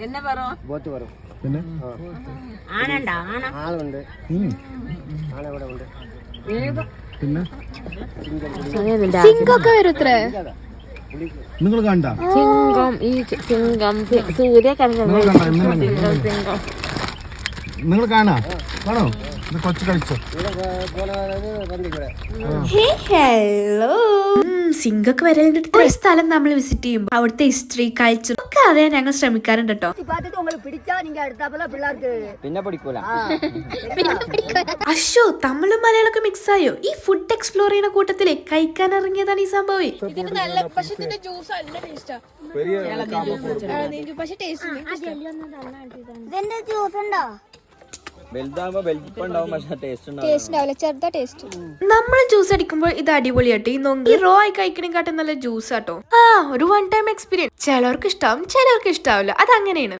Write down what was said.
എന്നെ പറ ബോത്ത് വരും. പിന്നെ ആണുണ്ടോ? ആളുണ്ട്, ആന ഇവിടെ ഉണ്ട്. പിന്നെ സിങ്കൊക്കെ വരും ഇത്ര. നിങ്ങൾ കണ്ട സിംഗം, ഈ സിംഗം സൂര്യ സിംഗം നിങ്ങൾ കാണാ കാണോ ഇത് കൊച്ചു കളിച്ചോ ഹലോ, സിങ്കൊക്കെ വരലുണ്ട്. ഒരു സ്ഥലം നമ്മൾ വിസിറ്റ് ചെയ്യുമ്പോൾ അവിടുത്തെ ഹിസ്റ്ററി, കൾച്ചർ ഒക്കെ അറിയാൻ ഞങ്ങൾ ശ്രമിക്കാറുണ്ട് കേട്ടോ. പിന്നെ പഠിക്കൂല. അശോ, തമിഴും മലയാളമൊക്കെ മിക്സ് ആയോ? ഈ ഫുഡ് എക്സ്പ്ലോർ ചെയ്യുന്ന കൂട്ടത്തിലെ കഴിക്കാൻ ഇറങ്ങിയതാണ് ഈ സംഭവം. നമ്മൾ ജ്യൂസ് അടിക്കുമ്പോൾ ഇത് അടിപൊളിയാട്ടോ. ഈ നൊങ്കി റോ ആയി കഴിക്കണേക്കാട്ടും നല്ല ജ്യൂസ് ആട്ടോ. ഒരു വൺ ടൈം എക്സ്പീരിയൻസ്. ചിലവർക്ക് ഇഷ്ടാവും, ചിലവർക്ക് ഇഷ്ടാവില്ല. അത് അങ്ങനെയാണ്.